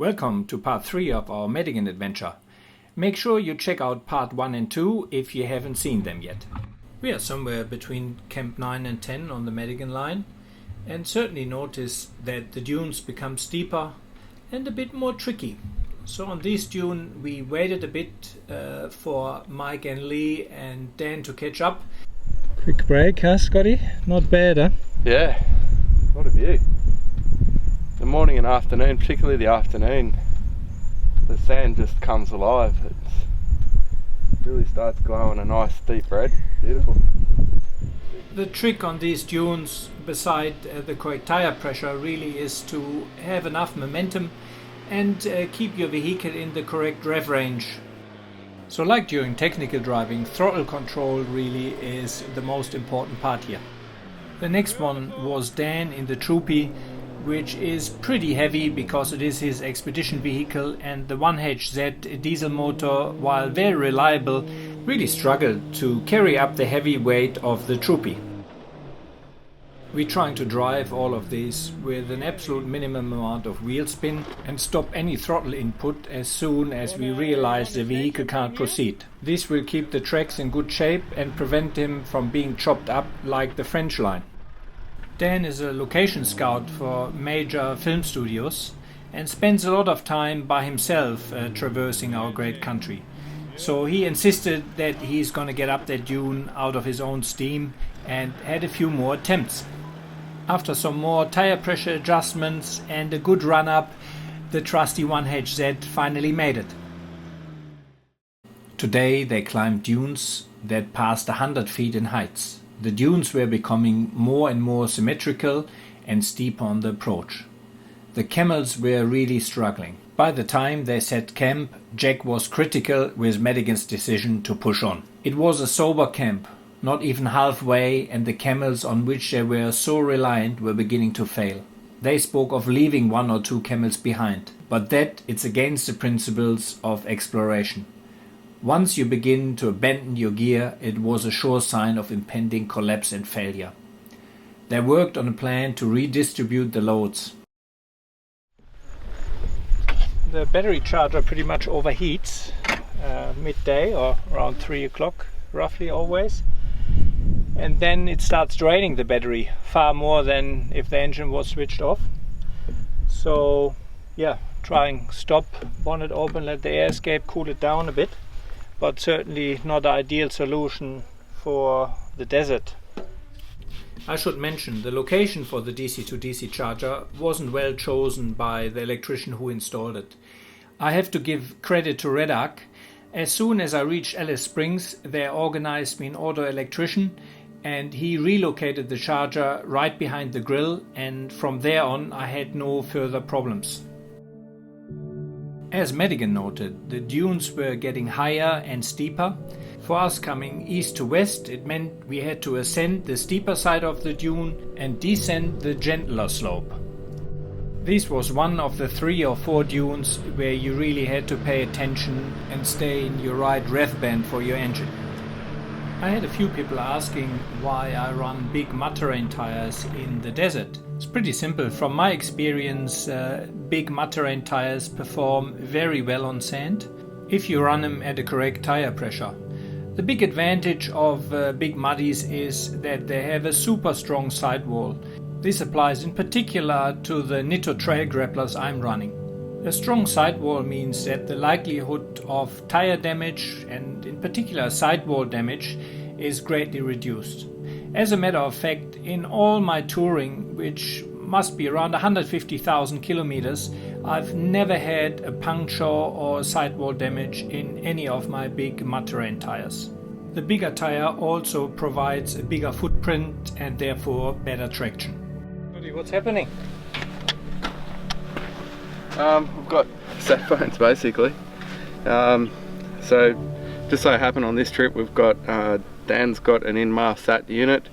Welcome to part 3 of our Madigan adventure. Make sure you check out part 1 and 2 if you haven't seen them yet. We are somewhere between Camp 9 and 10 on the Madigan Line, and certainly notice that the dunes become steeper and a bit more tricky. So on this dune we waited a bit for Mike and Lee and Dan to catch up. Quick break, huh, Scotty? Not bad, huh? Yeah, what a view. The morning and afternoon, particularly the afternoon, the sand just comes alive. It really starts glowing a nice deep red. Beautiful. The trick on these dunes, beside the correct tire pressure, really is to have enough momentum and keep your vehicle in the correct rev range. So like during technical driving, throttle control really is the most important part here. The next one was Dan in the Troopy, which is pretty heavy because it is his expedition vehicle, and the 1HZ diesel motor, while very reliable, really struggled to carry up the heavy weight of the Troopy. We're trying to drive all of these with an absolute minimum amount of wheel spin and stop any throttle input as soon as we realize the vehicle can't proceed. This will keep the tracks in good shape and prevent him from being chopped up like the French line. Dan is a location scout for major film studios and spends a lot of time by himself traversing our great country. So he insisted that he's going to get up that dune out of his own steam and had a few more attempts. After some more tire pressure adjustments and a good run-up, the trusty 1HZ finally made it. Today they climbed dunes that passed 100 feet in heights. The dunes were becoming more and more symmetrical and steep on the approach. The camels were really struggling. By the time they set camp, Jack was critical with Madigan's decision to push on. It was a sober camp, not even halfway, and the camels on which they were so reliant were beginning to fail. They spoke of leaving 1 or 2 camels behind, but that it's against the principles of exploration. Once you begin to abandon your gear, it was a sure sign of impending collapse and failure. They worked on a plan to redistribute the loads. The battery charger pretty much overheats midday or around 3 o'clock, roughly always. And then it starts draining the battery far more than if the engine was switched off. So yeah, trying stop, bonnet open, let the air escape, cool it down a bit. But certainly not the ideal solution for the desert. I should mention the location for the DC to DC charger wasn't well chosen by the electrician who installed it. I have to give credit to Red Arc. As soon as I reached Alice Springs, they organized me an auto electrician and he relocated the charger right behind the grill, and from there on I had no further problems. As Madigan noted, the dunes were getting higher and steeper. For us coming east to west, it meant we had to ascend the steeper side of the dune and descend the gentler slope. This was one of the 3 or 4 dunes where you really had to pay attention and stay in your right rev band for your engine. I had a few people asking why I run big mud-terrain tires in the desert. It's pretty simple. From my experience, big mud-terrain tires perform very well on sand if you run them at the correct tire pressure. The big advantage of big muddies is that they have a super strong sidewall. This applies in particular to the Nitto trail grapplers I'm running. A strong sidewall means that the likelihood of tire damage, and in particular sidewall damage, is greatly reduced. As a matter of fact, in all my touring, which must be around 150,000 kilometers, I've never had a puncture or sidewall damage in any of my big mud-terrain tires. The bigger tire also provides a bigger footprint and therefore better traction. What's happening? We've got sat phones basically. So just so happened on this trip we've got Dan's got an in-mast sat unit.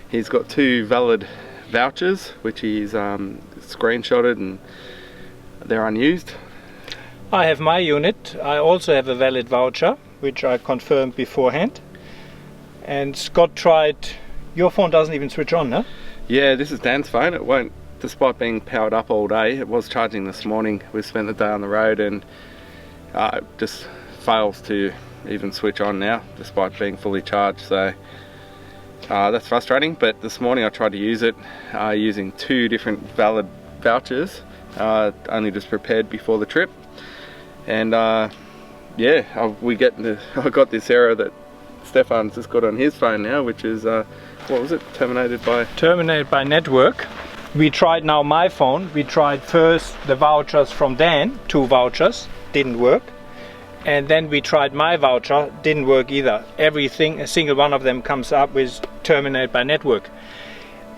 He's got 2 valid vouchers which he's screenshotted and they're unused. I have my unit. I also have a valid voucher which I confirmed beforehand. And Scott tried. Your phone doesn't even switch on, no? Yeah, this is Dan's phone. It won't despite being powered up all day, it was charging this morning. We spent the day on the road and it just fails to even switch on now despite being fully charged, so that's frustrating. But this morning I tried to use it using 2 different valid vouchers, only just prepared before the trip, and yeah, I got this error that Stefan's just got on his phone now, which is what was it? Terminated by network. We tried now my phone. We tried first the vouchers from Dan, 2 vouchers, didn't work. And then we tried my voucher, didn't work either. Everything, a single one of them comes up with terminated by network.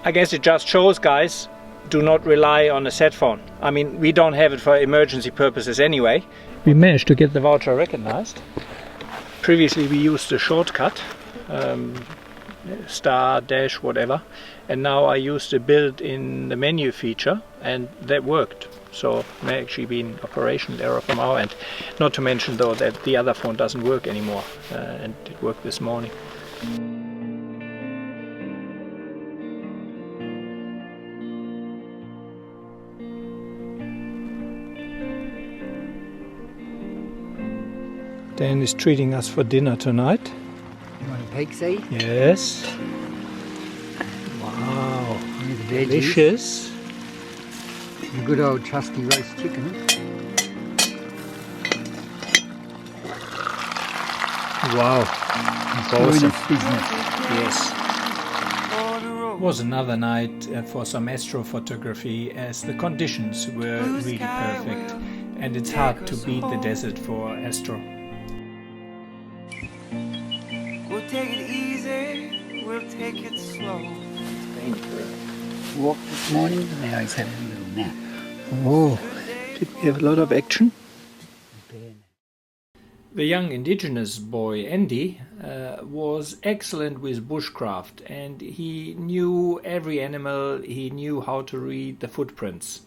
I guess it just shows, guys, do not rely on a set phone. I mean, we don't have it for emergency purposes anyway. We managed to get the voucher recognized. Previously we used a shortcut, star, dash, whatever. And now I used the built-in the menu feature, and that worked. So it may actually be an operational error from our end. Not to mention though that the other phone doesn't work anymore, and it worked this morning. Dan is treating us for dinner tonight. You want a pig's-eye? Yes. Wow, delicious. The good old trusty roast chicken. Wow, awesome. Business. Yes. It was another night for some astrophotography, as the conditions were really perfect, and it's hard to beat the desert for astro. We'll take it easy, we'll take it slow. Been for a walk this morning, and now he's having a little nap. Oh, did we have a lot of action? The young indigenous boy Andy was excellent with bushcraft, and he knew every animal, he knew how to read the footprints.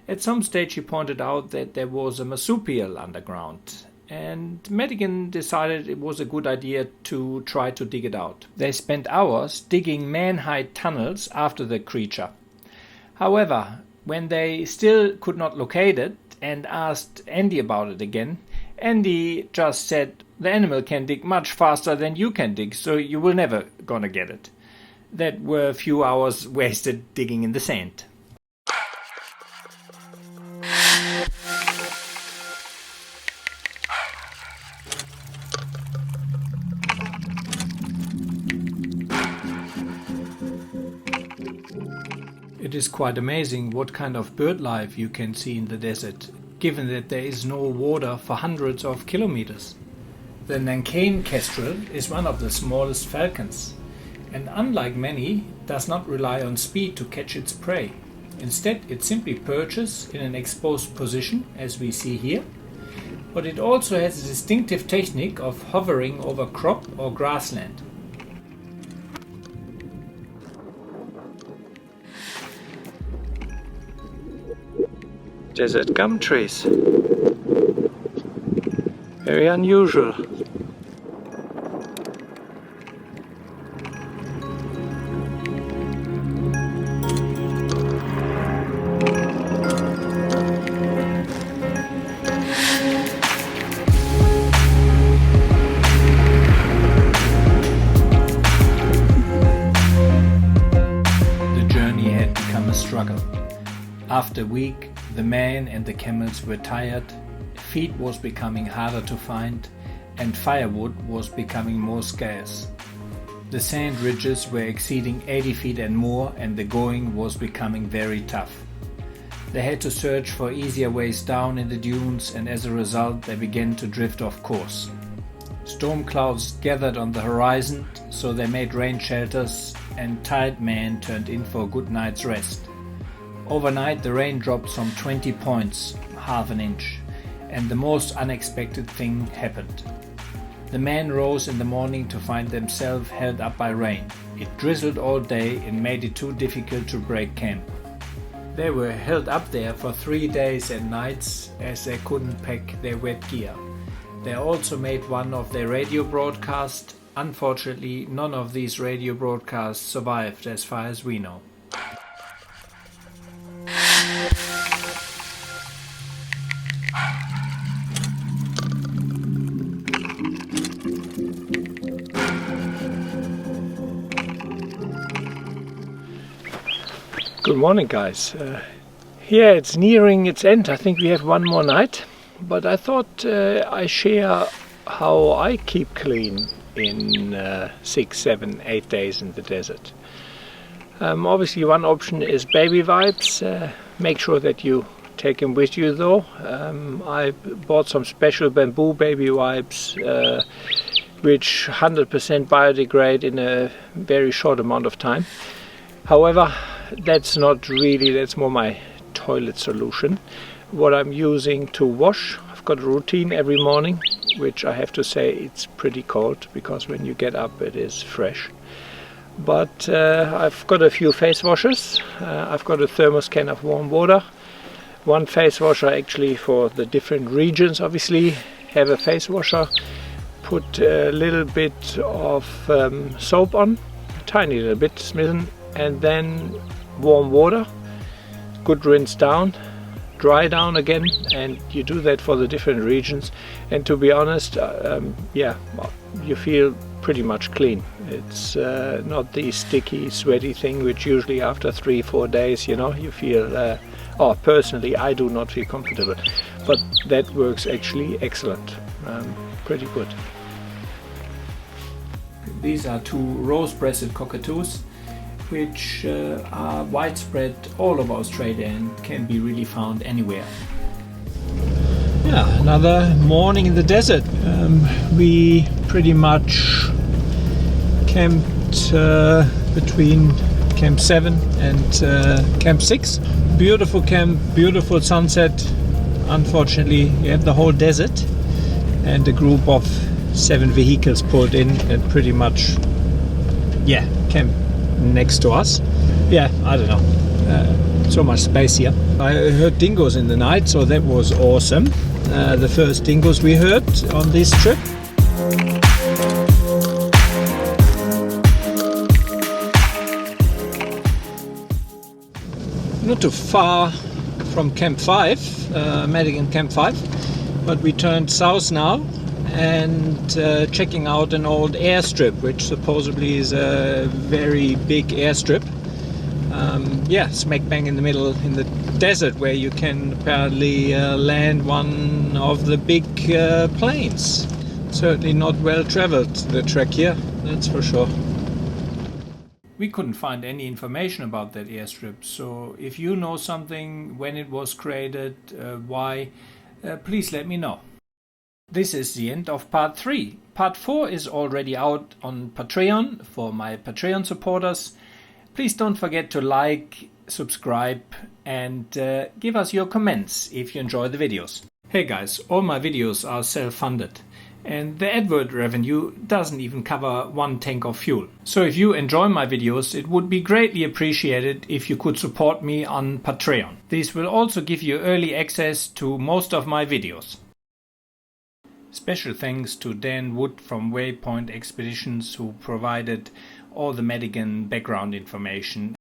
At some stage he pointed out that there was a marsupial underground, and Madigan decided it was a good idea to try to dig it out. They spent hours digging man-high tunnels after the creature. However, when they still could not locate it and asked Andy about it again, Andy just said, "The animal can dig much faster than you can dig, so you will never gonna get it." That were a few hours wasted digging in the sand. It is quite amazing what kind of bird life you can see in the desert, given that there is no water for hundreds of kilometers. The Nankain kestrel is one of the smallest falcons, and unlike many, does not rely on speed to catch its prey. Instead, it simply perches in an exposed position, as we see here, but it also has a distinctive technique of hovering over crop or grassland. Desert gum trees. Very unusual. The journey had become a struggle. After a week, the men and the camels were tired, feed was becoming harder to find, and firewood was becoming more scarce. The sand ridges were exceeding 80 feet and more, and the going was becoming very tough. They had to search for easier ways down in the dunes, and as a result they began to drift off course. Storm clouds gathered on the horizon, so they made rain shelters, and tired men turned in for a good night's rest. Overnight the rain dropped some 20 points, half an inch, and the most unexpected thing happened. The men rose in the morning to find themselves held up by rain. It drizzled all day and made it too difficult to break camp. They were held up there for 3 days and nights as they couldn't pack their wet gear. They also made one of their radio broadcasts. Unfortunately, none of these radio broadcasts survived as far as we know. Good morning, guys. Here it's nearing its end. I think we have one more night, but I thought I share how I keep clean in 6, 7, 8 days in the desert. Obviously one option is baby wipes. Make sure that you take them with you though. I bought some special bamboo baby wipes which 100% biodegrade in a very short amount of time. However, that's more my toilet solution. What I'm using to wash, I've got a routine every morning, which I have to say it's pretty cold because when you get up it is fresh. But I've got a few face washers. I've got a thermos can of warm water. One face washer actually for the different regions, obviously. Have a face washer, put a little bit of soap on, a tiny little bit, smitten, and then warm water. Good rinse down, dry down again, and you do that for the different regions. And to be honest, yeah, you feel pretty much clean. It's not the sticky, sweaty thing which usually after 3-4 days, you know, you feel, personally I do not feel comfortable, but that works actually excellent. Pretty good. These are 2 rose-breasted cockatoos which are widespread all over Australia and can be really found anywhere. Yeah, another morning in the desert. We pretty much camped between Camp 7 and Camp 6. Beautiful camp, beautiful sunset. Unfortunately, you have the whole desert and a group of 7 vehicles pulled in and pretty much, yeah, camped next to us. Yeah, I don't know. So much space here. I heard dingoes in the night, so that was awesome. The first dingoes we heard on this trip. Not too far from Camp 5, Madigan Camp 5, but we turned south now and checking out an old airstrip, which supposedly is a very big airstrip. Yeah, smack bang in the middle in the desert, where you can apparently land one of the big planes. Certainly not well traveled, the trek here, that's for sure. We couldn't find any information about that airstrip, so if you know something, when it was created, why, please let me know. This is the end of part 3. Part 4 is already out on Patreon for my Patreon supporters. Please don't forget to like, subscribe and give us your comments if you enjoy the videos. Hey guys, all my videos are self-funded and the advert revenue doesn't even cover 1 tank of fuel. So if you enjoy my videos, it would be greatly appreciated if you could support me on Patreon. These will also give you early access to most of my videos. Special thanks to Dan Wood from Waypoint Expeditions, who provided all the Madigan background information.